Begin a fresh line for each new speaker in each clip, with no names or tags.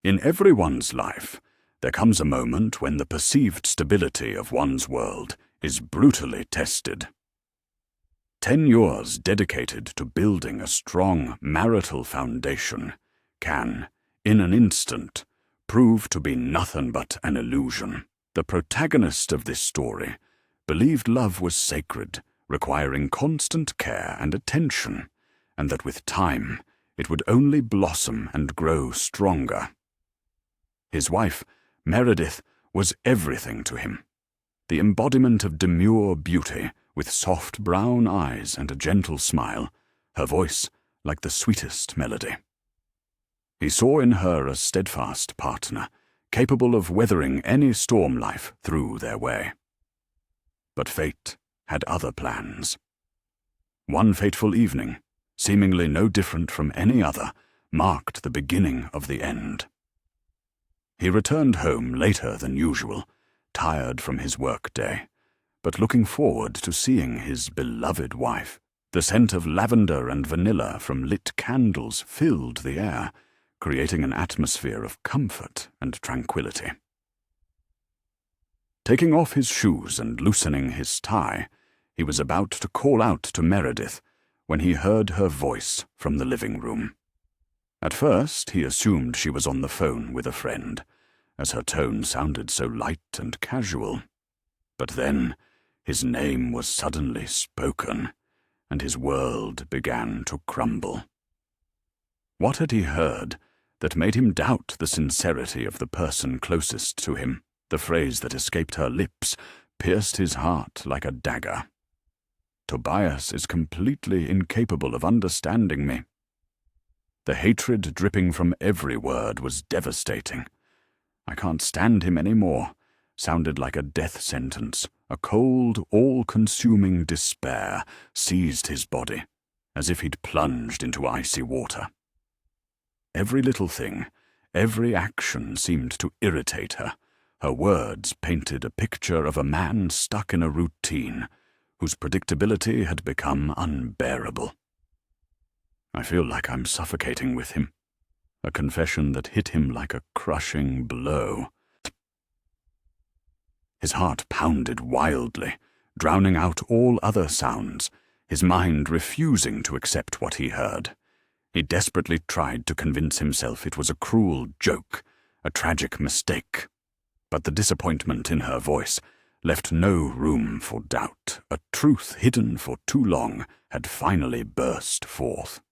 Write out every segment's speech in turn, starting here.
In everyone's life, there comes a moment when the perceived stability of one's world is brutally tested. 10 years dedicated to building a strong marital foundation can, in an instant, prove to be nothing but an illusion. The protagonist of this story believed love was sacred, requiring constant care and attention, and that with time it would only blossom and grow stronger. His wife, Meredith, was everything to him, the embodiment of demure beauty, with soft brown eyes and a gentle smile, her voice like the sweetest melody. He saw in her a steadfast partner, capable of weathering any storm life threw their way. But fate had other plans. One fateful evening, seemingly no different from any other, marked the beginning of the end. He returned home later than usual, tired from his work-day, but looking forward to seeing his beloved wife. The scent of lavender and vanilla from lit candles filled the air, creating an atmosphere of comfort and tranquility. Taking off his shoes and loosening his tie, he was about to call out to Meredith when he heard her voice from the living room. At first, he assumed she was on the phone with a friend, as her tone sounded so light and casual. But then, his name was suddenly spoken, and his world began to crumble. What had he heard that made him doubt the sincerity of the person closest to him? The phrase that escaped her lips pierced his heart like a dagger. "Tobias is completely incapable of understanding me." The hatred dripping from every word was devastating. "I can't stand him any more," sounded like a death sentence. A cold, all-consuming despair seized his body, as if he'd plunged into icy water. Every little thing, every action seemed to irritate her. Her words painted a picture of a man stuck in a routine, whose predictability had become unbearable. "I feel like I'm suffocating with him," a confession that hit him like a crushing blow. His heart pounded wildly, drowning out all other sounds, his mind refusing to accept what he heard. He desperately tried to convince himself it was a cruel joke, a tragic mistake. But the disappointment in her voice left no room for doubt. A truth hidden for too long had finally burst forth.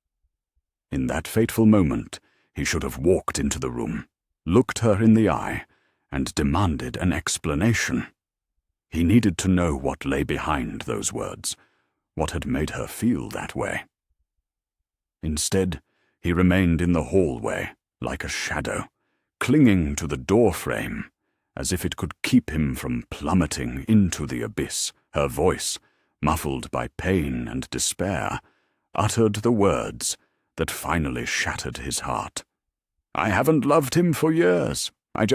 In that fateful moment, he should have walked into the room, looked her in the eye, and demanded an explanation. He needed to know what lay behind those words, what had made her feel that way. Instead, he remained in the hallway, like a shadow, clinging to the doorframe, as if it could keep him from plummeting into the abyss. Her voice, muffled by pain and despair, uttered the words that finally shattered his heart. "I haven't loved him for years. I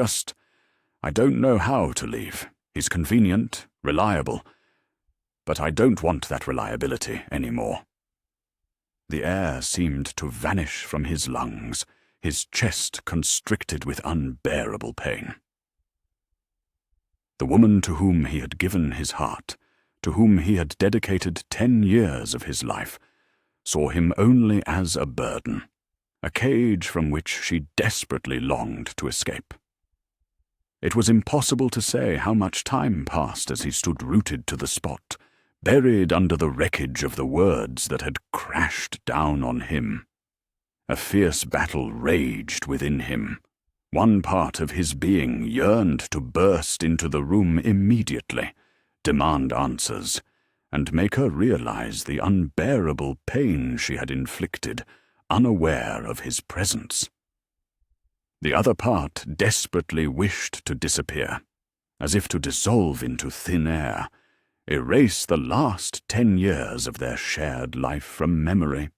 don't know how to leave. He's convenient, reliable, but I don't want that reliability anymore." The air seemed to vanish from his lungs, his chest constricted with unbearable pain. The woman to whom he had given his heart, to whom he had dedicated 10 years of his life, saw him only as a burden, a cage from which she desperately longed to escape. It was impossible to say how much time passed as he stood rooted to the spot, buried under the wreckage of the words that had crashed down on him. A fierce battle raged within him. One part of his being yearned to burst into the room immediately, demand answers, and make her realize the unbearable pain she had inflicted, unaware of his presence. The other part desperately wished to disappear, as if to dissolve into thin air, erase the last 10 years of their shared life from memory,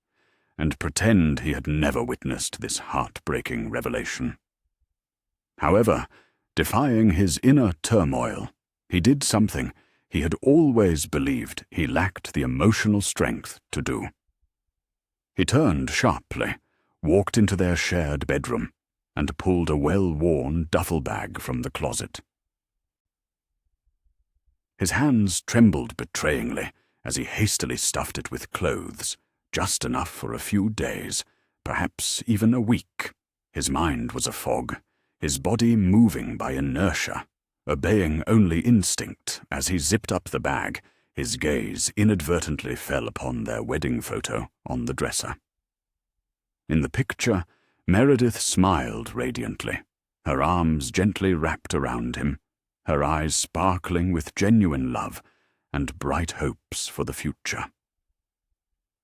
and pretend he had never witnessed this heartbreaking revelation. However, defying his inner turmoil, he did something he had always believed he lacked the emotional strength to do. He turned sharply, walked into their shared bedroom, and pulled a well-worn duffel bag from the closet. His hands trembled betrayingly as he hastily stuffed it with clothes, just enough for a few days, perhaps even a week. His mind was a fog, his body moving by inertia, obeying only instinct. As he zipped up the bag, his gaze inadvertently fell upon their wedding photo on the dresser. In the picture, Meredith smiled radiantly, her arms gently wrapped around him, her eyes sparkling with genuine love and bright hopes for the future.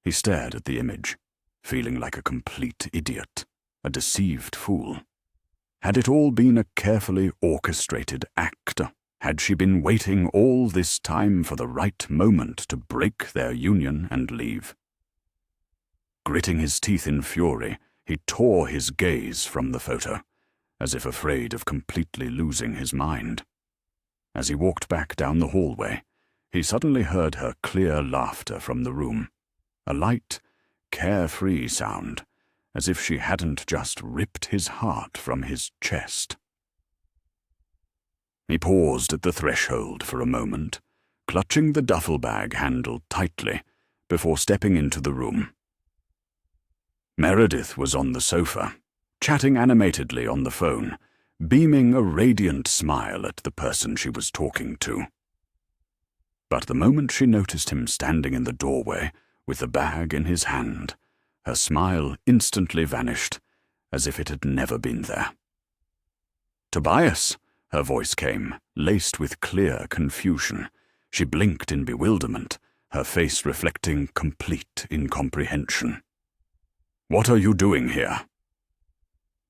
He stared at the image, feeling like a complete idiot, a deceived fool. Had it all been a carefully orchestrated act? Had she been waiting all this time for the right moment to break their union and leave? Gritting his teeth in fury, he tore his gaze from the photo, as if afraid of completely losing his mind. As he walked back down the hallway, he suddenly heard her clear laughter from the room, a light, carefree sound, as if she hadn't just ripped his heart from his chest. He paused at the threshold for a moment, clutching the duffel bag handle tightly before stepping into the room. Meredith was on the sofa, chatting animatedly on the phone, beaming a radiant smile at the person she was talking to. But the moment she noticed him standing in the doorway with the bag in his hand, her smile instantly vanished, as if it had never been there. "Tobias," her voice came, laced with clear confusion. She blinked in bewilderment, her face reflecting complete incomprehension. "What are you doing here?"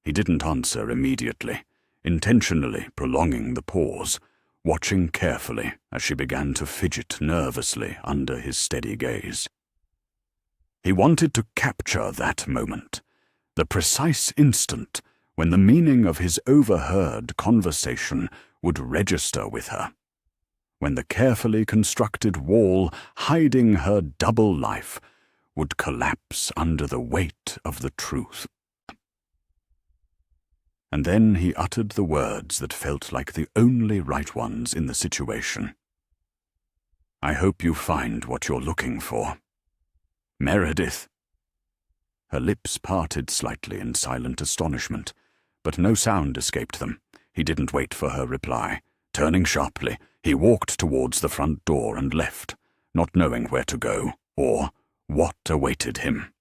He didn't answer immediately, intentionally prolonging the pause, watching carefully as she began to fidget nervously under his steady gaze. He wanted to capture that moment, the precise instant when the meaning of his overheard conversation would register with her, when the carefully constructed wall hiding her double life would collapse under the weight of the truth. And then he uttered the words that felt like the only right ones in the situation. "I hope you find what you're looking for. Meredith." Her lips parted slightly in silent astonishment, but no sound escaped them. He didn't wait for her reply. Turning sharply, he walked towards the front door and left, not knowing where to go or what awaited him.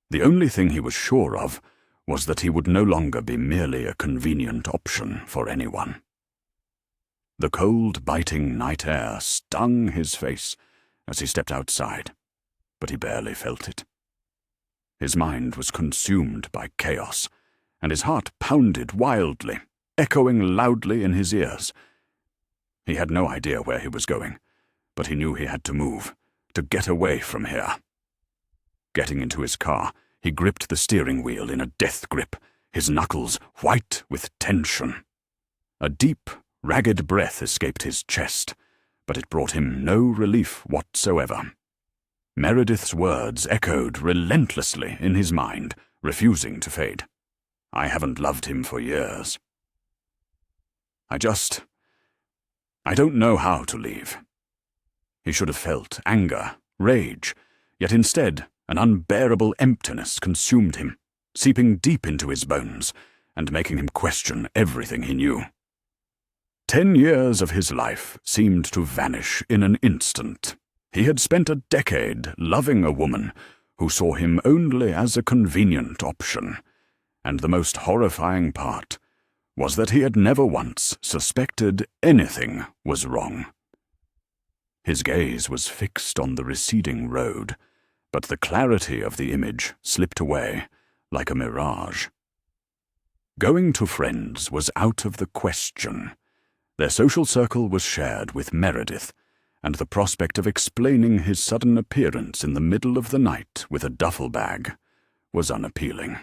The only thing he was sure of was that he would no longer be merely a convenient option for anyone. The cold, biting night air stung his face as he stepped outside, but he barely felt it. His mind was consumed by chaos, and his heart pounded wildly, echoing loudly in his ears. He had no idea where he was going, but he knew he had to move, to get away from here. Getting into his car, he gripped the steering wheel in a death grip, his knuckles white with tension. A deep, ragged breath escaped his chest, but it brought him no relief whatsoever. Meredith's words echoed relentlessly in his mind, refusing to fade. "I haven't loved him for years. I don't know how to leave." He should have felt anger, rage, yet instead an unbearable emptiness consumed him, seeping deep into his bones and making him question everything he knew. 10 years of his life seemed to vanish in an instant. He had spent a decade loving a woman who saw him only as a convenient option, and the most horrifying part was that he had never once suspected anything was wrong. His gaze was fixed on the receding road, but the clarity of the image slipped away like a mirage. Going to friends was out of the question. Their social circle was shared with Meredith, and the prospect of explaining his sudden appearance in the middle of the night with a duffel bag was unappealing.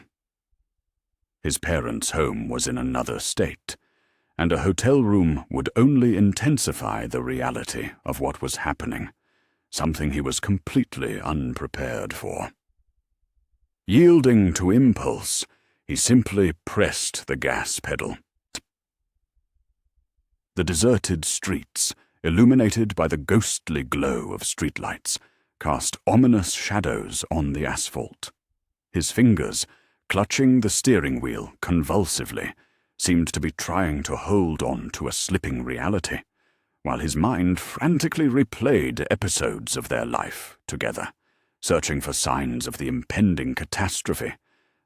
His parents' home was in another state, and a hotel room would only intensify the reality of what was happening, something he was completely unprepared for. Yielding to impulse, He simply pressed the gas pedal. The deserted streets, illuminated by the ghostly glow of streetlights, cast ominous shadows on the asphalt. His fingers, clutching the steering wheel convulsively, seemed to be trying to hold on to a slipping reality, while his mind frantically replayed episodes of their life together, searching for signs of the impending catastrophe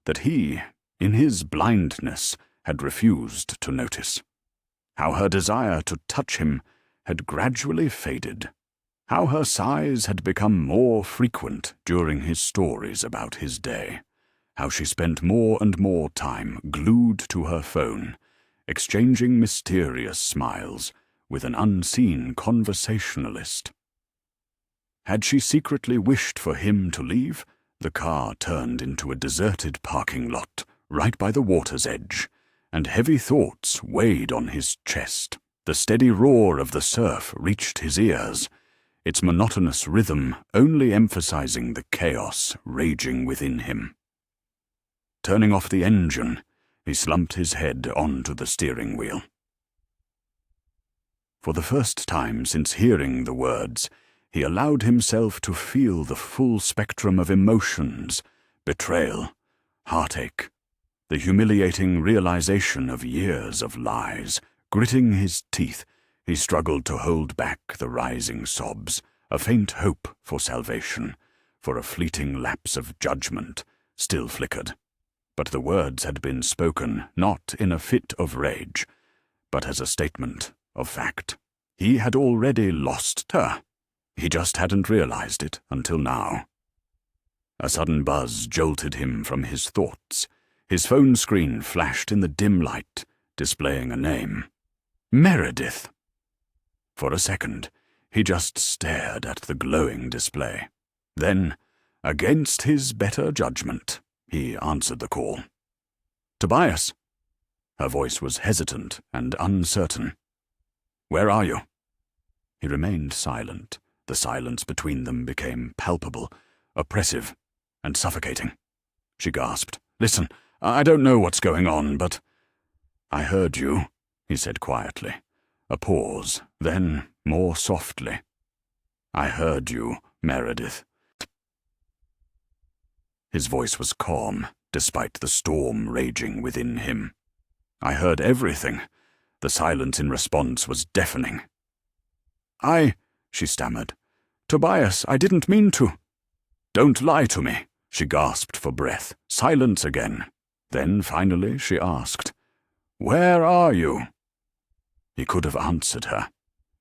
that he, in his blindness, had refused to notice. How her desire to touch him had gradually faded. How her sighs had become more frequent during his stories about his day. How she spent more and more time glued to her phone, exchanging mysterious smiles with an unseen conversationalist. Had she secretly wished for him to leave, the car turned into a deserted parking lot right by the water's edge, and heavy thoughts weighed on his chest. The steady roar of the surf reached his ears, its monotonous rhythm only emphasizing the chaos raging within him. Turning off the engine, he slumped his head onto the steering wheel. For the first time since hearing the words, he allowed himself to feel the full spectrum of emotions: betrayal, heartache, the humiliating realization of years of lies. Gritting his teeth, he struggled to hold back the rising sobs, a faint hope for salvation, for a fleeting lapse of judgment, still flickered. But the words had been spoken not in a fit of rage, but as a statement of fact. He had already lost her. He just hadn't realized it until now. A sudden buzz jolted him from his thoughts. His phone screen flashed in the dim light, displaying a name. Meredith. For a second, he just stared at the glowing display. Then, against his better judgment, he answered the call. Tobias. Her voice was hesitant and uncertain. Where are you? He remained silent. The silence between them became palpable, oppressive, and suffocating. She gasped. Listen, I don't know what's going on, but... I heard you, he said quietly. A pause, then more softly. I heard you, Meredith. His voice was calm, despite the storm raging within him. I heard everything. The silence in response was deafening. She stammered. Tobias, I didn't mean to. Don't lie to me, she gasped for breath. Silence again. Then, finally, she asked, Where are you? He could have answered her.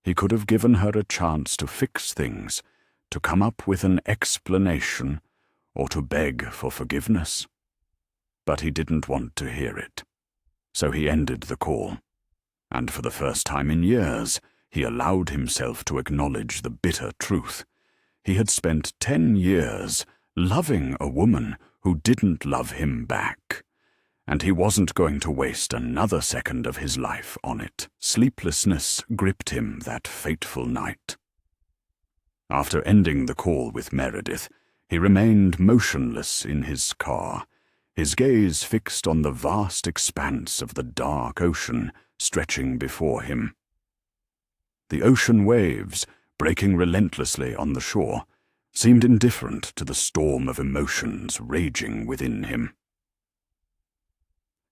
He could have given her a chance to fix things, to come up with an explanation, or to beg for forgiveness. But he didn't want to hear it. So he ended the call. And for the first time in years, he allowed himself to acknowledge the bitter truth. He had spent 10 years loving a woman who didn't love him back, and he wasn't going to waste another second of his life on it. Sleeplessness gripped him that fateful night. After ending the call with Meredith, he remained motionless in his car, his gaze fixed on the vast expanse of the dark ocean stretching before him. The ocean waves, breaking relentlessly on the shore, seemed indifferent to the storm of emotions raging within him.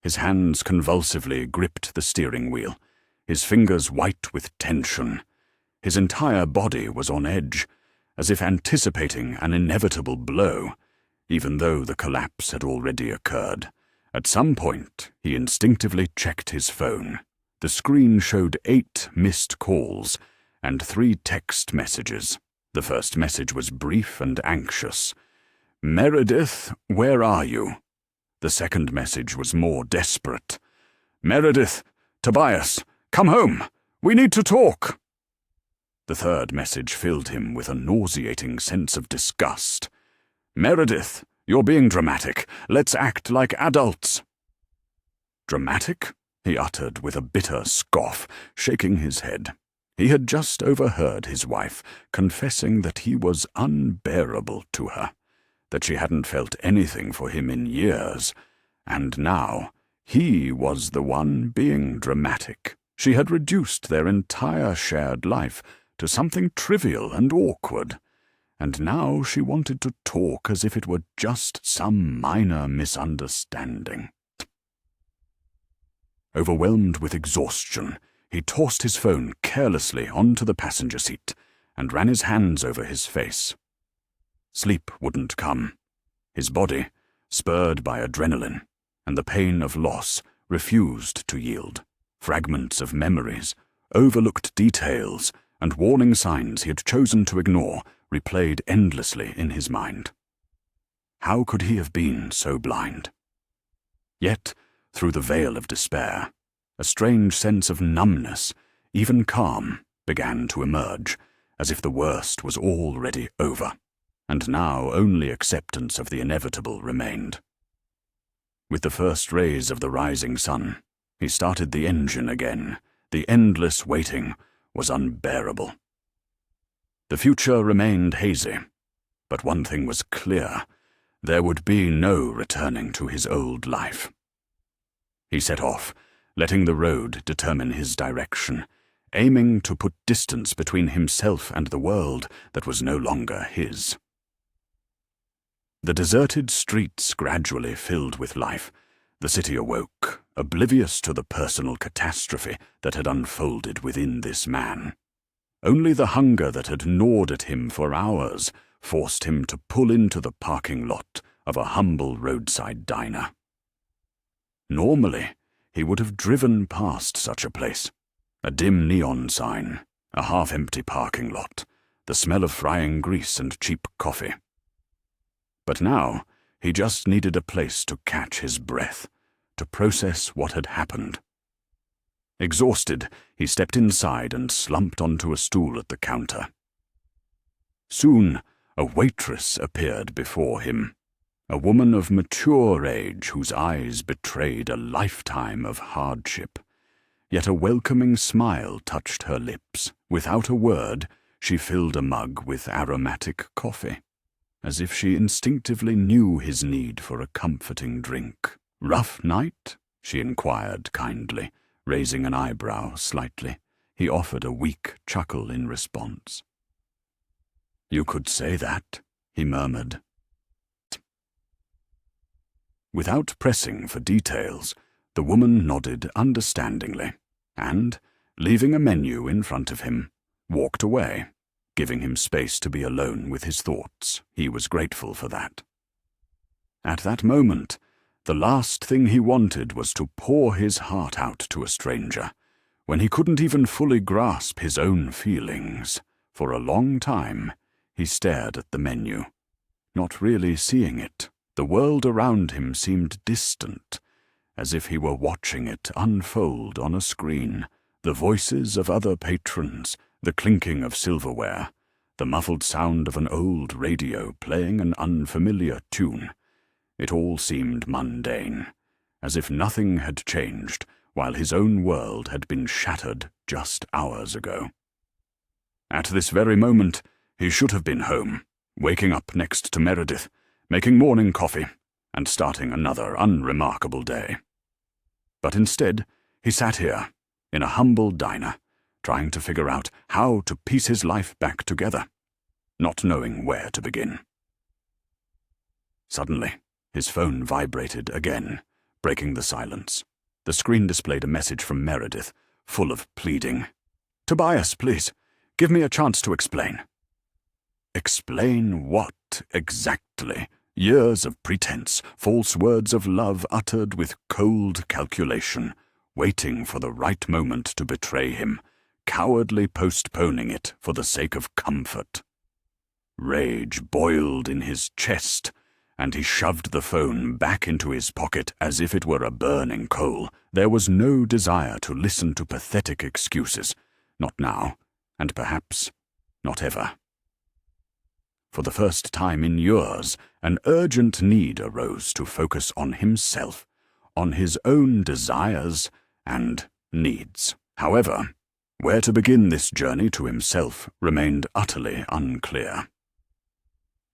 His hands convulsively gripped the steering wheel, his fingers white with tension. His entire body was on edge, as if anticipating an inevitable blow, even though the collapse had already occurred. At some point, he instinctively checked his phone. The screen showed 8 missed calls and 3 text messages. The first message was brief and anxious. Meredith, where are you? The second message was more desperate. Meredith, Tobias, come home. We need to talk. The third message filled him with a nauseating sense of disgust. Meredith, you're being dramatic. Let's act like adults. Dramatic? He uttered with a bitter scoff, shaking his head. He had just overheard his wife confessing that he was unbearable to her, that she hadn't felt anything for him in years, And now he was the one being dramatic. She had reduced their entire shared life to something trivial and awkward, and now she wanted to talk as if it were just some minor misunderstanding. Overwhelmed with exhaustion, he tossed his phone carelessly onto the passenger seat and ran his hands over his face. Sleep wouldn't come. His body, spurred by adrenaline and the pain of loss, refused to yield. Fragments of memories, overlooked details, and warning signs he had chosen to ignore replayed endlessly in his mind. How could he have been so blind? Yet, through the veil of despair, a strange sense of numbness, even calm, began to emerge, as if the worst was already over, and now only acceptance of the inevitable remained. With the first rays of the rising sun, he started the engine again. The endless waiting was unbearable. The future remained hazy, but one thing was clear: there would be no returning to his old life. He set off, letting the road determine his direction, aiming to put distance between himself and the world that was no longer his. The deserted streets gradually filled with life. The city awoke, oblivious to the personal catastrophe that had unfolded within this man. Only the hunger that had gnawed at him for hours forced him to pull into the parking lot of a humble roadside diner. Normally, he would have driven past such a place. A dim neon sign, a half-empty parking lot, the smell of frying grease and cheap coffee. But now, he just needed a place to catch his breath, to process what had happened. Exhausted, he stepped inside and slumped onto a stool at the counter. Soon, a waitress appeared before him, a woman of mature age whose eyes betrayed a lifetime of hardship. Yet a welcoming smile touched her lips. Without a word, she filled a mug with aromatic coffee, as if she instinctively knew his need for a comforting drink. "Rough night?" she inquired kindly, raising an eyebrow slightly. He offered a weak chuckle in response. "You could say that," he murmured. Without pressing for details, the woman nodded understandingly, and, leaving a menu in front of him, walked away, giving him space to be alone with his thoughts. He was grateful for that. At that moment, the last thing he wanted was to pour his heart out to a stranger, when he couldn't even fully grasp his own feelings. For a long time, he stared at the menu, not really seeing it. The world around him seemed distant, as if he were watching it unfold on a screen. The voices of other patrons, the clinking of silverware, the muffled sound of an old radio playing an unfamiliar tune. It all seemed mundane, as if nothing had changed while his own world had been shattered just hours ago. At this very moment, he should have been home, waking up next to Meredith, making morning coffee, and starting another unremarkable day. But instead, he sat here, in a humble diner, trying to figure out how to piece his life back together, not knowing where to begin. Suddenly, his phone vibrated again, breaking the silence. The screen displayed a message from Meredith, full of pleading. "Tobias, please, give me a chance to explain." Explain what, exactly? Years of pretense, false words of love uttered with cold calculation, waiting for the right moment to betray him, cowardly postponing it for the sake of comfort. Rage boiled in his chest, and he shoved the phone back into his pocket as if it were a burning coal. There was no desire to listen to pathetic excuses, not now, and perhaps not ever. For the first time in years, an urgent need arose to focus on himself, on his own desires and needs. However, where to begin this journey to himself remained utterly unclear.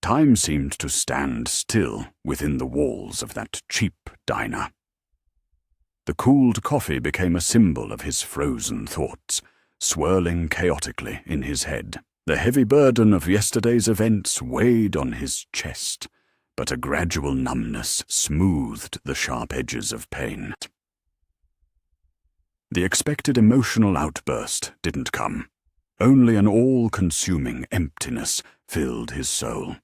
Time seemed to stand still within the walls of that cheap diner. The cooled coffee became a symbol of his frozen thoughts, swirling chaotically in his head. The heavy burden of yesterday's events weighed on his chest, but a gradual numbness smoothed the sharp edges of pain. The expected emotional outburst didn't come. Only an all-consuming emptiness filled his soul.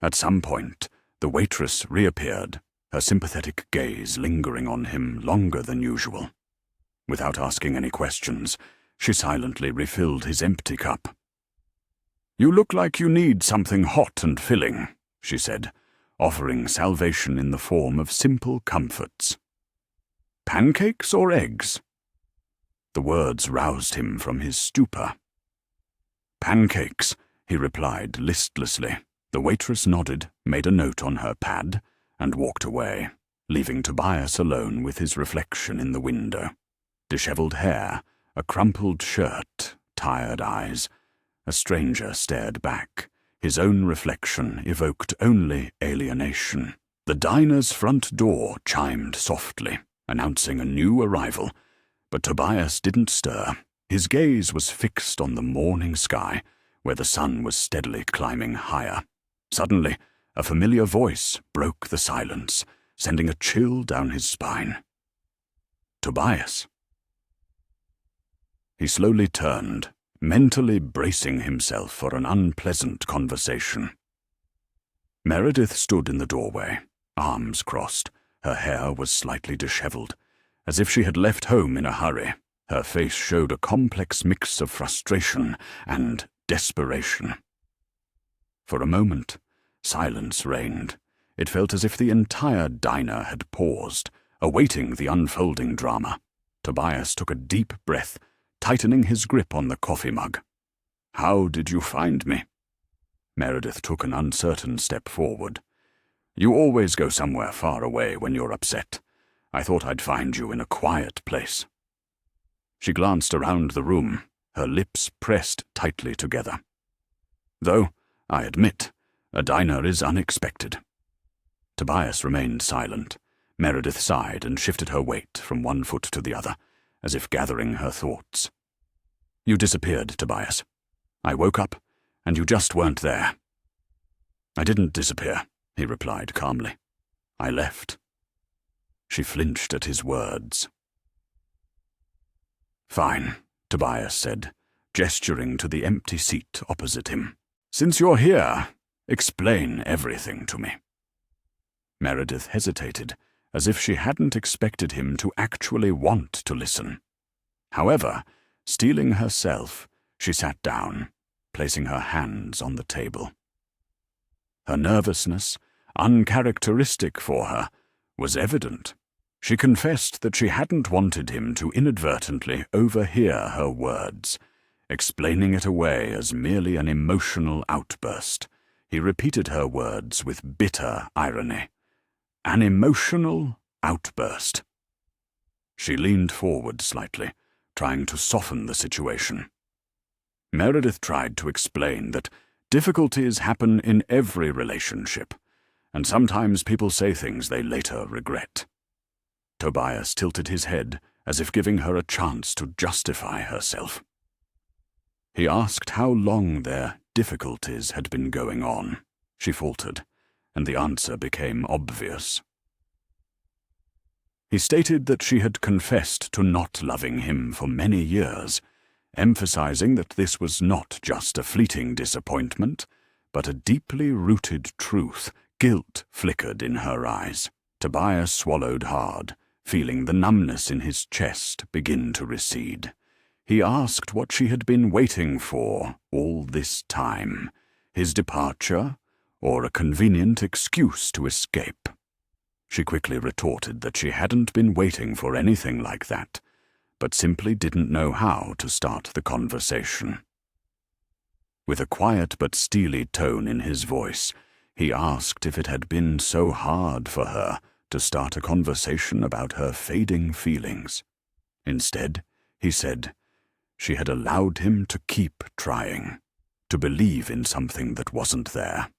At some point, the waitress reappeared, her sympathetic gaze lingering on him longer than usual. Without asking any questions, she silently refilled his empty cup. "You look like you need something hot and filling," she said, offering salvation in the form of simple comforts. "Pancakes or eggs?" The words roused him from his stupor. "Pancakes," he replied listlessly. The waitress nodded, made a note on her pad, and walked away, leaving Tobias alone with his reflection in the window. Disheveled hair, a crumpled shirt, tired eyes. A stranger stared back. His own reflection evoked only alienation. The diner's front door chimed softly, announcing a new arrival, but Tobias didn't stir. His gaze was fixed on the morning sky, where the sun was steadily climbing higher. Suddenly, a familiar voice broke the silence, sending a chill down his spine. "Tobias." He slowly turned, mentally bracing himself for an unpleasant conversation. Meredith stood in the doorway, arms crossed. Her hair was slightly disheveled, as if she had left home in a hurry. Her face showed a complex mix of frustration and desperation. For a moment, silence reigned. It felt as if the entire diner had paused, awaiting the unfolding drama. Tobias took a deep breath, tightening his grip on the coffee mug. "How did you find me?" Meredith took an uncertain step forward. "You always go somewhere far away when you're upset. I thought I'd find you in a quiet place." She glanced around the room, her lips pressed tightly together. "Though, I admit, a diner is unexpected." Tobias remained silent. Meredith sighed and shifted her weight from one foot to the other, as if gathering her thoughts. "You disappeared, Tobias. I woke up, and you just weren't there." "I didn't disappear," he replied calmly. "I left." She flinched at his words. "Fine," Tobias said, gesturing to the empty seat opposite him. "Since you're here, explain everything to me." Meredith hesitated, as if she hadn't expected him to actually want to listen. However, steeling herself, she sat down, placing her hands on the table. Her nervousness, uncharacteristic for her, was evident. She confessed that she hadn't wanted him to inadvertently overhear her words, explaining it away as merely an emotional outburst. He repeated her words with bitter irony. An emotional outburst. She leaned forward slightly, trying to soften the situation. Meredith tried to explain that difficulties happen in every relationship, and sometimes people say things they later regret. Tobias tilted his head, as if giving her a chance to justify herself. He asked how long their difficulties had been going on. She faltered, and the answer became obvious. He stated that she had confessed to not loving him for many years, emphasizing that this was not just a fleeting disappointment, but a deeply rooted truth. Guilt flickered in her eyes. Tobias swallowed hard, feeling the numbness in his chest begin to recede. He asked what she had been waiting for all this time, his departure, or a convenient excuse to escape. She quickly retorted that she hadn't been waiting for anything like that, but simply didn't know how to start the conversation. With a quiet but steely tone in his voice, he asked if it had been so hard for her to start a conversation about her fading feelings. Instead, he said, she had allowed him to keep trying, to believe in something that wasn't there.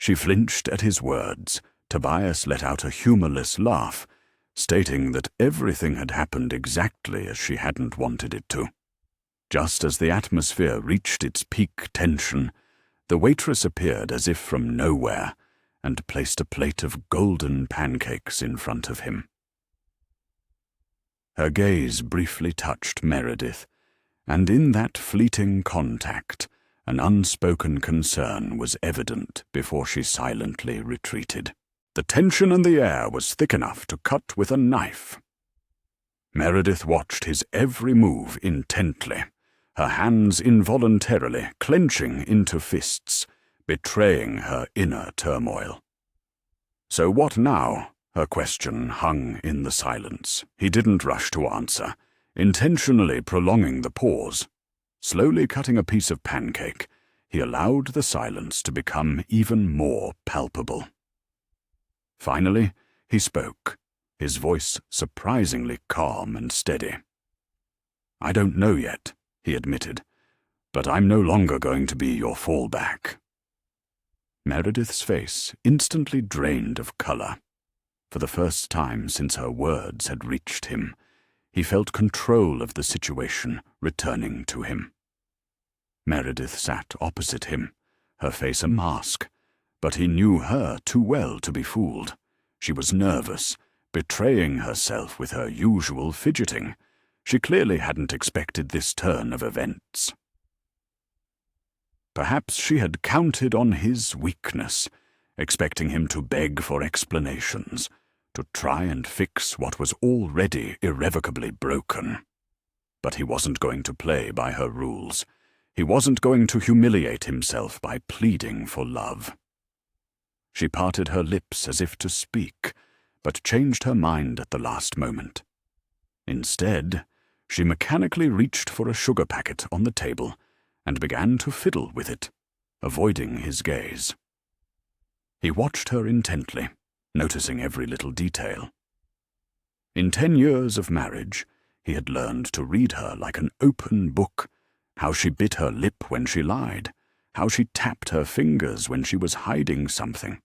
She flinched at his words. Tobias let out a humorless laugh, stating that everything had happened exactly as she hadn't wanted it to. Just as the atmosphere reached its peak tension, the waitress appeared as if from nowhere and placed a plate of golden pancakes in front of him. Her gaze briefly touched Meredith, and in that fleeting contact, an unspoken concern was evident before she silently retreated. The tension in the air was thick enough to cut with a knife. Meredith watched his every move intently, her hands involuntarily clenching into fists, betraying her inner turmoil. "So what now?" Her question hung in the silence. He didn't rush to answer, intentionally prolonging the pause. Slowly cutting a piece of pancake, he allowed the silence to become even more palpable. Finally, he spoke, his voice surprisingly calm and steady. "I don't know yet," he admitted, "but I'm no longer going to be your fallback." Meredith's face instantly drained of color. For the first time since her words had reached him, he felt control of the situation returning to him. Meredith sat opposite him, her face a mask, but he knew her too well to be fooled. She was nervous, betraying herself with her usual fidgeting. She clearly hadn't expected this turn of events. Perhaps she had counted on his weakness, expecting him to beg for explanations, to try and fix what was already irrevocably broken. But he wasn't going to play by her rules. He wasn't going to humiliate himself by pleading for love. She parted her lips as if to speak, but changed her mind at the last moment. Instead, she mechanically reached for a sugar packet on the table and began to fiddle with it, avoiding his gaze. He watched her intently, noticing every little detail. In 10 years of marriage, he had learned to read her like an open book, how she bit her lip when she lied, how she tapped her fingers when she was hiding something.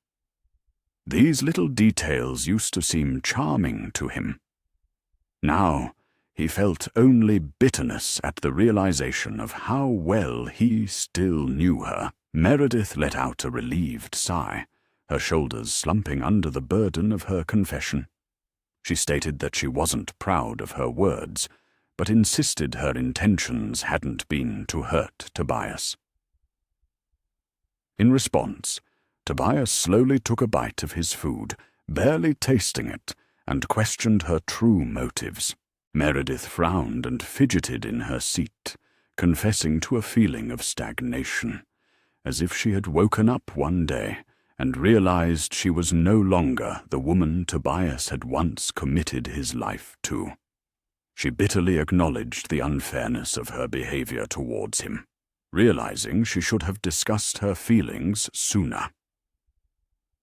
These little details used to seem charming to him. Now, he felt only bitterness at the realization of how well he still knew her. Meredith let out a relieved sigh, her shoulders slumping under the burden of her confession. She stated that she wasn't proud of her words, but insisted her intentions hadn't been to hurt Tobias. In response, Tobias slowly took a bite of his food, barely tasting it, and questioned her true motives. Meredith frowned and fidgeted in her seat, confessing to a feeling of stagnation, as if she had woken up one day and realized she was no longer the woman Tobias had once committed his life to. She bitterly acknowledged the unfairness of her behavior towards him, realizing she should have discussed her feelings sooner.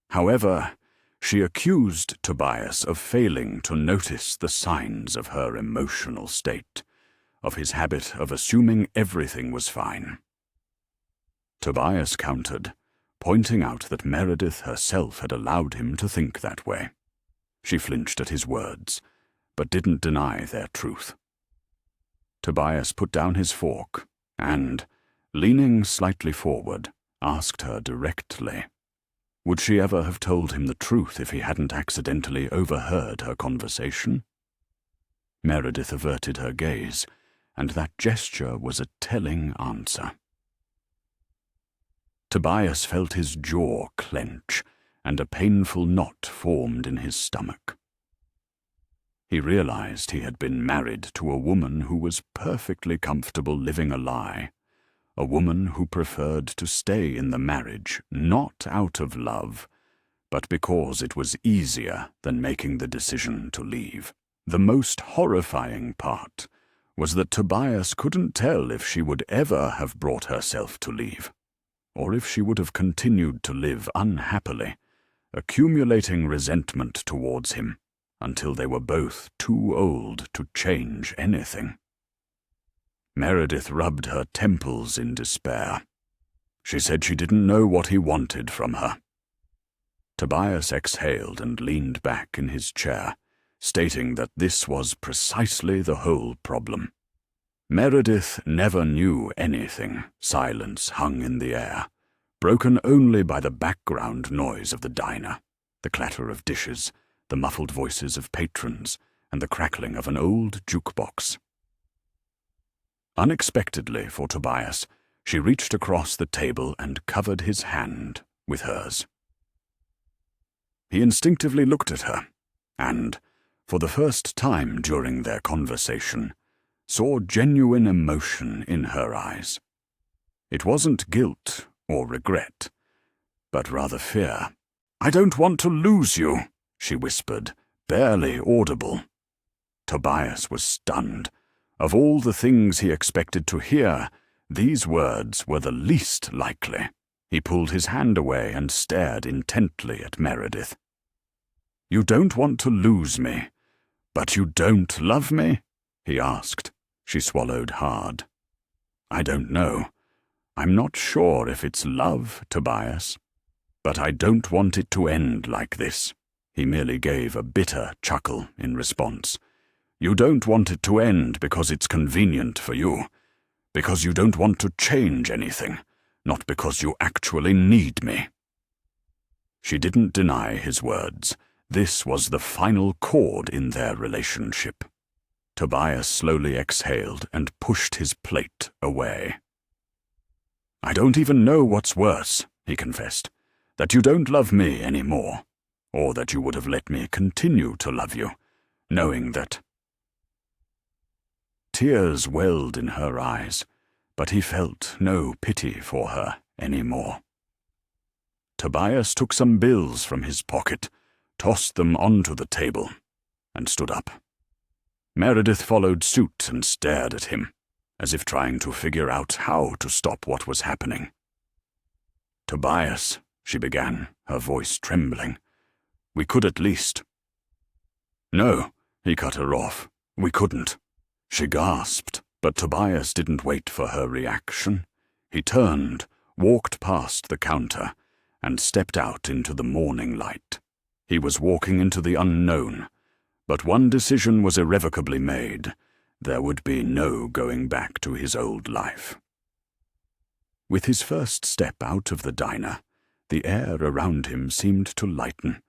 However, she accused Tobias of failing to notice the signs of her emotional state, of his habit of assuming everything was fine. Tobias countered, pointing out that Meredith herself had allowed him to think that way. She flinched at his words, but didn't deny their truth. Tobias put down his fork and, leaning slightly forward, asked her directly, would she ever have told him the truth if he hadn't accidentally overheard her conversation? Meredith averted her gaze, and that gesture was a telling answer. Tobias felt his jaw clench, and a painful knot formed in his stomach. He realized he had been married to a woman who was perfectly comfortable living a lie, a woman who preferred to stay in the marriage not out of love, but because it was easier than making the decision to leave. The most horrifying part was that Tobias couldn't tell if she would ever have brought herself to leave, or if she would have continued to live unhappily, accumulating resentment towards him until they were both too old to change anything. Meredith rubbed her temples in despair. She said she didn't know what he wanted from her, Tobias exhaled and leaned back in his chair, stating that this was precisely the whole problem. Meredith never knew anything. Silence hung in the air, broken only by the background noise of the diner, the clatter of dishes, the muffled voices of patrons, and the crackling of an old jukebox. Unexpectedly for Tobias, she reached across the table and covered his hand with hers. He instinctively looked at her, and, for the first time during their conversation, saw genuine emotion in her eyes. It wasn't guilt or regret, but rather fear. "I don't want to lose you," she whispered, barely audible. Tobias was stunned. Of all the things he expected to hear, these words were the least likely. He pulled his hand away and stared intently at Meredith. "You don't want to lose me, but you don't love me?" he asked. She swallowed hard. "I don't know. I'm not sure if it's love, Tobias. But I don't want it to end like this." He merely gave a bitter chuckle in response. "You don't want it to end because it's convenient for you, because you don't want to change anything, not because you actually need me." She didn't deny his words. This was the final chord in their relationship. Tobias slowly exhaled and pushed his plate away. "I don't even know what's worse," he confessed, "that you don't love me anymore, or that you would have let me continue to love you, knowing that—" Tears welled in her eyes, but he felt no pity for her anymore. Tobias took some bills from his pocket, tossed them onto the table, and stood up. Meredith followed suit and stared at him, as if trying to figure out how to stop what was happening. "Tobias," she began, her voice trembling, "we could at least—" "No," he cut her off. "We couldn't." She gasped, but Tobias didn't wait for her reaction. He turned, walked past the counter, and stepped out into the morning light. He was walking into the unknown, but one decision was irrevocably made. There would be no going back to his old life. With his first step out of the diner, the air around him seemed to lighten,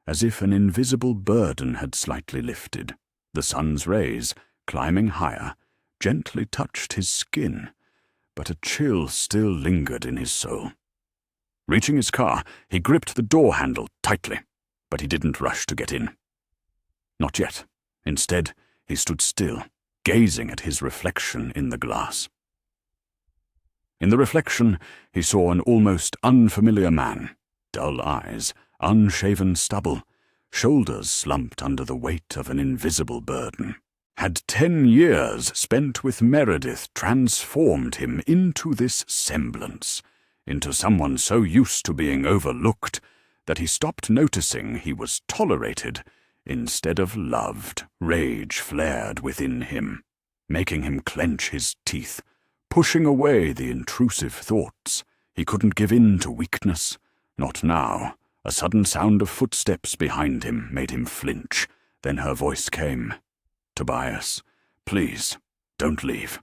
as if an invisible burden had slightly lifted. The sun's rays, climbing higher, gently touched his skin, but a chill still lingered in his soul. Reaching his car, he gripped the door handle tightly, but he didn't rush to get in. Not yet. Instead, he stood still, gazing at his reflection in the glass. In the reflection, he saw an almost unfamiliar man, dull eyes, unshaven stubble, shoulders slumped under the weight of an invisible burden. Had 10 years spent with Meredith transformed him into this semblance, into someone so used to being overlooked that he stopped noticing he was tolerated instead of loved? Rage flared within him, making him clench his teeth, pushing away the intrusive thoughts. He couldn't give in to weakness. Not now. A sudden sound of footsteps behind him made him flinch. Then her voice came. "Tobias, please, don't leave."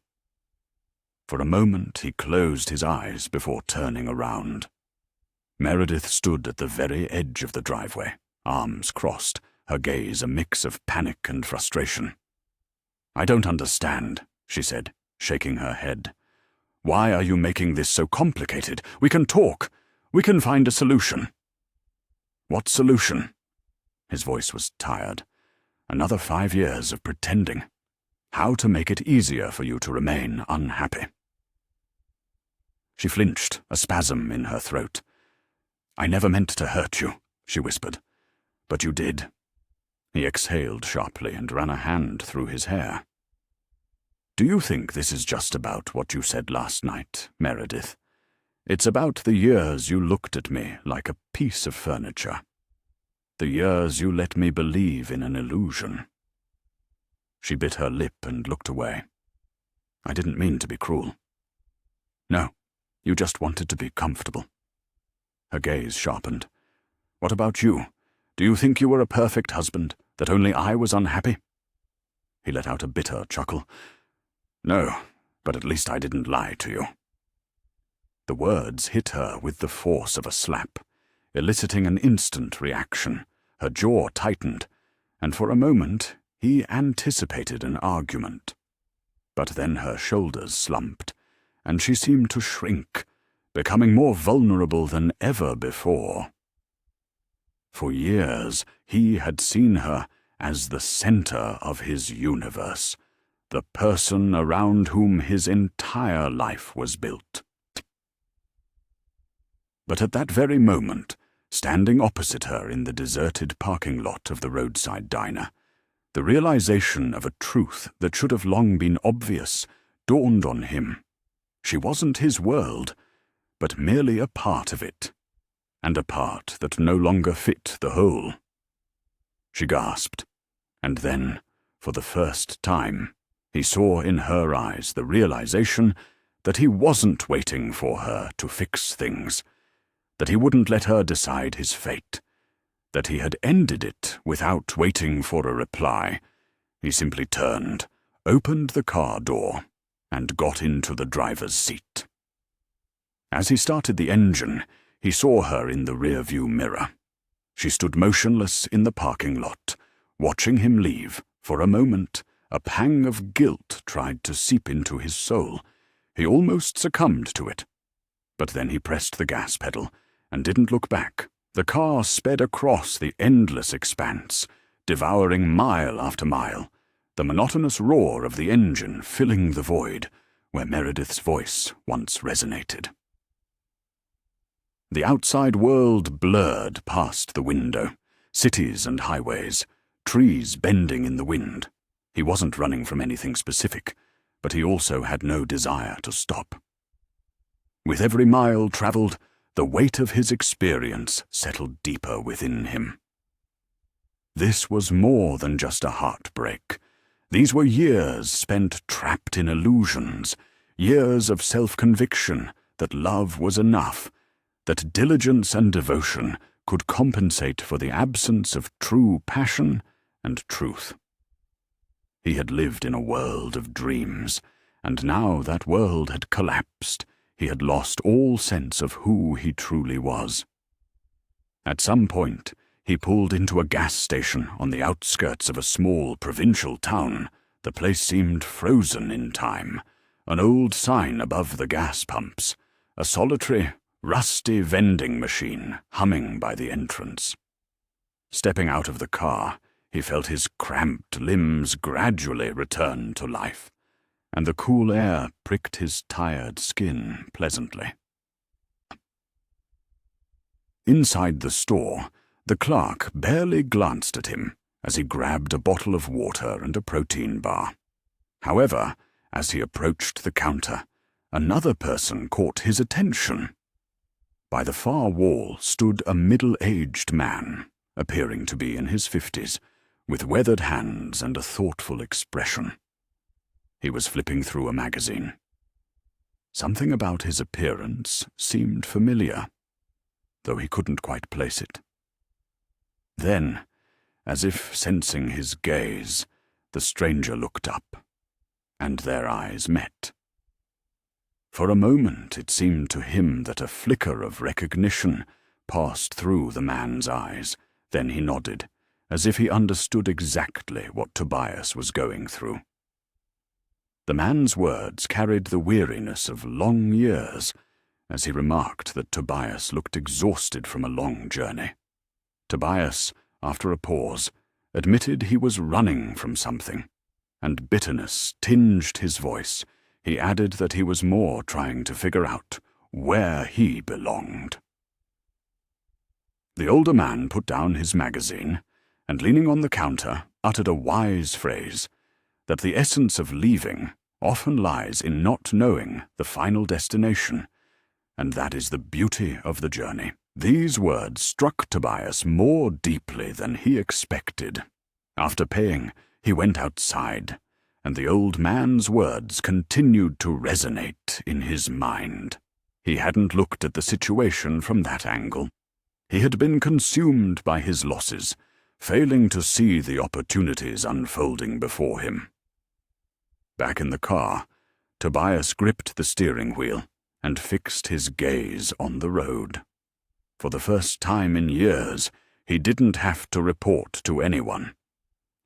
For a moment he closed his eyes before turning around. Meredith stood at the very edge of the driveway, arms crossed, her gaze a mix of panic and frustration. "I don't understand," she said, shaking her head. "Why are you making this so complicated? We can talk. We can find a solution." "What solution?" His voice was tired. Another 5 years of pretending. How to make it easier for you to remain unhappy. She flinched, a spasm in her throat. "I never meant to hurt you," she whispered. "But you did." He exhaled sharply and ran a hand through his hair. "Do you think this is just about what you said last night, Meredith? It's about the years you looked at me like a piece of furniture. The years you let me believe in an illusion." She bit her lip and looked away. "I didn't mean to be cruel." "No, you just wanted to be comfortable." Her gaze sharpened. What about you? Do you think you were a perfect husband, that only I was unhappy?" He let out a bitter chuckle. "No, but at least I didn't lie to you." The words hit her with the force of a slap, eliciting an instant reaction. Her jaw tightened, and for a moment he anticipated an argument. But then her shoulders slumped, and she seemed to shrink, becoming more vulnerable than ever before. For years he had seen her as the center of his universe, the person around whom his entire life was built. But at that very moment, standing opposite her in the deserted parking lot of the roadside diner, the realization of a truth that should have long been obvious dawned on him. She wasn't his world, but merely a part of it, and a part that no longer fit the whole. She gasped, and then, for the first time, he saw in her eyes the realization that he wasn't waiting for her to fix things, that he wouldn't let her decide his fate, that he had ended it without waiting for a reply. He simply turned, opened the car door, and got into the driver's seat. As he started the engine, he saw her in the rearview mirror. She stood motionless in the parking lot, watching him leave. For a moment, a pang of guilt tried to seep into his soul. He almost succumbed to it. But then he pressed the gas pedal and didn't look back. The car sped across the endless expanse, devouring mile after mile, the monotonous roar of the engine filling the void where Meredith's voice once resonated. The outside world blurred past the window, cities and highways, trees bending in the wind. He wasn't running from anything specific, but he also had no desire to stop. With every mile traveled, the weight of his experience settled deeper within him. This was more than just a heartbreak. These were years spent trapped in illusions, years of self-conviction that love was enough, that diligence and devotion could compensate for the absence of true passion and truth. He had lived in a world of dreams, and now that world had collapsed. He had lost all sense of who he truly was. At some point, he pulled into a gas station on the outskirts of a small provincial town. The place seemed frozen in time. An old sign above the gas pumps, a solitary, rusty vending machine humming by the entrance. Stepping out of the car, he felt his cramped limbs gradually return to life, and the cool air pricked his tired skin pleasantly. Inside the store, the clerk barely glanced at him as he grabbed a bottle of water and a protein bar. However, as he approached the counter, another person caught his attention. By the far wall stood a middle-aged man, appearing to be in his 50s, with weathered hands and a thoughtful expression. He was flipping through a magazine. Something about his appearance seemed familiar, though he couldn't quite place it. Then, as if sensing his gaze, the stranger looked up, and their eyes met. For a moment it seemed to him that a flicker of recognition passed through the man's eyes. Then he nodded, as if he understood exactly what Tobias was going through. The man's words carried the weariness of long years, as he remarked that Tobias looked exhausted from a long journey. Tobias, after a pause, admitted he was running from something, and bitterness tinged his voice. He added that he was more trying to figure out where he belonged. The older man put down his magazine, and leaning on the counter, uttered a wise phrase, that the essence of leaving often lies in not knowing the final destination, and that is the beauty of the journey. These words struck Tobias more deeply than he expected. After paying, he went outside, and the old man's words continued to resonate in his mind. He hadn't looked at the situation from that angle. He had been consumed by his losses, failing to see the opportunities unfolding before him. Back in the car, Tobias gripped the steering wheel and fixed his gaze on the road. For the first time in years, he didn't have to report to anyone.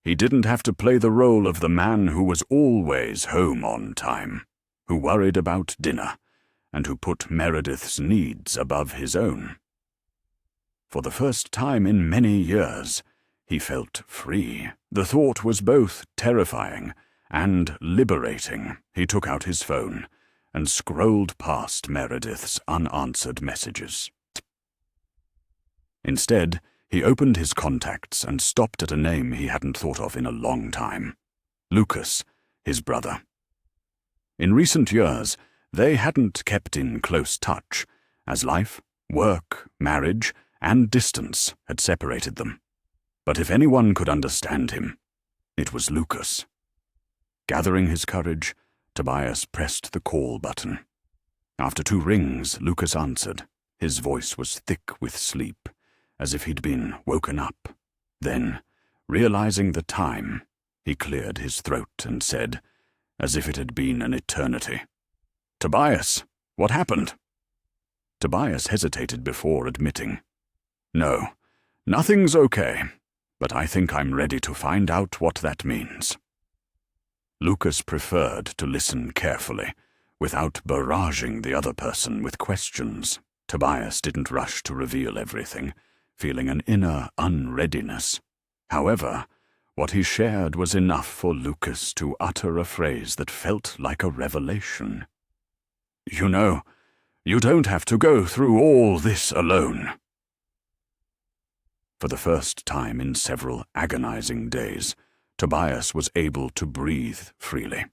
He didn't have to play the role of the man who was always home on time, who worried about dinner, and who put Meredith's needs above his own. For the first time in many years, he felt free. The thought was both terrifying and liberating. He took out his phone and scrolled past Meredith's unanswered messages. Instead, he opened his contacts and stopped at a name he hadn't thought of in a long time. Lucas, his brother. In recent years, they hadn't kept in close touch, as life, work, marriage, and distance had separated them. But if anyone could understand him, it was Lucas. Gathering his courage, Tobias pressed the call button. After 2 rings, Lucas answered. His voice was thick with sleep, as if he'd been woken up. Then, realizing the time, he cleared his throat and said, as if it had been an eternity, "Tobias, what happened?" Tobias hesitated before admitting, "No, nothing's okay, but I think I'm ready to find out what that means." Lucas preferred to listen carefully, without barraging the other person with questions. Tobias didn't rush to reveal everything, feeling an inner unreadiness. However, what he shared was enough for Lucas to utter a phrase that felt like a revelation. "You know, you don't have to go through all this alone." For the first time in several agonizing days, Tobias was able to breathe freely.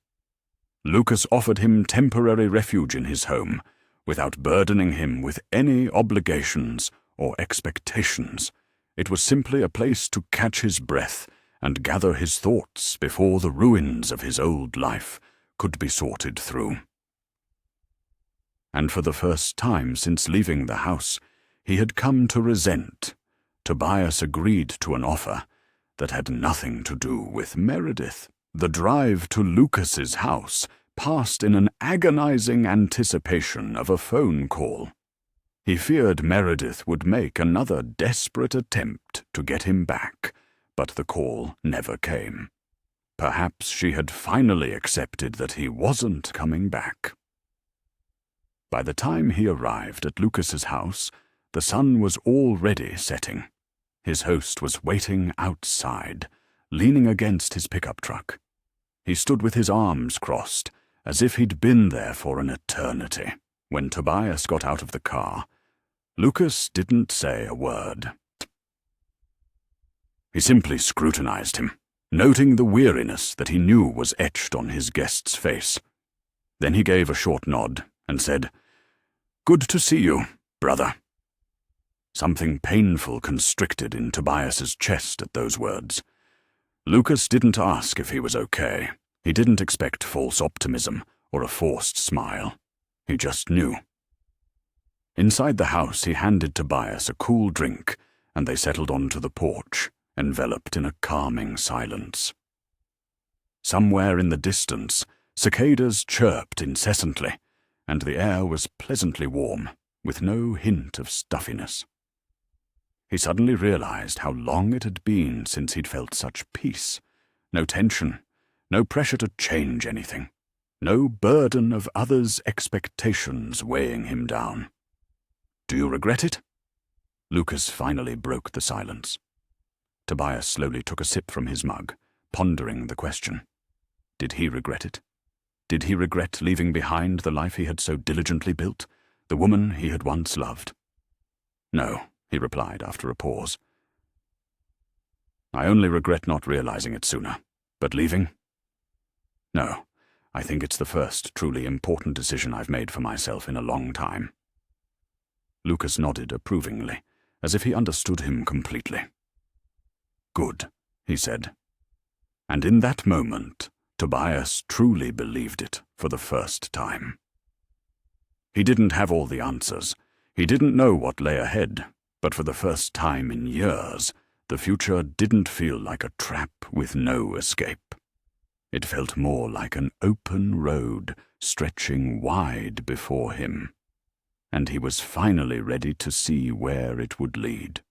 Lucas offered him temporary refuge in his home, without burdening him with any obligations or expectations. It was simply a place to catch his breath and gather his thoughts before the ruins of his old life could be sorted through. And for the first time since leaving the house, he had come to resent. Tobias agreed to an offer that had nothing to do with Meredith. The drive to Lucas's house passed in an agonizing anticipation of a phone call. He feared Meredith would make another desperate attempt to get him back, but the call never came. Perhaps she had finally accepted that he wasn't coming back. By the time he arrived at Lucas's house, the sun was already setting. His host was waiting outside, leaning against his pickup truck. He stood with his arms crossed, as if he'd been there for an eternity. When Tobias got out of the car, Lucas didn't say a word. He simply scrutinized him, noting the weariness that he knew was etched on his guest's face. Then he gave a short nod and said, "Good to see you, brother." Something painful constricted in Tobias's chest at those words. Lucas didn't ask if he was okay. He didn't expect false optimism or a forced smile. He just knew. Inside the house, he handed Tobias a cool drink, and they settled onto the porch, enveloped in a calming silence. Somewhere in the distance, cicadas chirped incessantly, and the air was pleasantly warm, with no hint of stuffiness. He suddenly realized how long it had been since he'd felt such peace. No tension, no pressure to change anything, no burden of others' expectations weighing him down. "Do you regret it?" Lucas finally broke the silence. Tobias slowly took a sip from his mug, pondering the question. Did he regret it? Did he regret leaving behind the life he had so diligently built, the woman he had once loved? "No," he replied after a pause. "I only regret not realizing it sooner. But leaving? No, I think it's the first truly important decision I've made for myself in a long time." Lucas nodded approvingly, as if he understood him completely. "Good," he said. And in that moment, Tobias truly believed it for the first time. He didn't have all the answers. He didn't know what lay ahead, But for the first time in years, the future didn't feel like a trap with no escape. It felt more like an open road stretching wide before him, and he was finally ready to see where it would lead.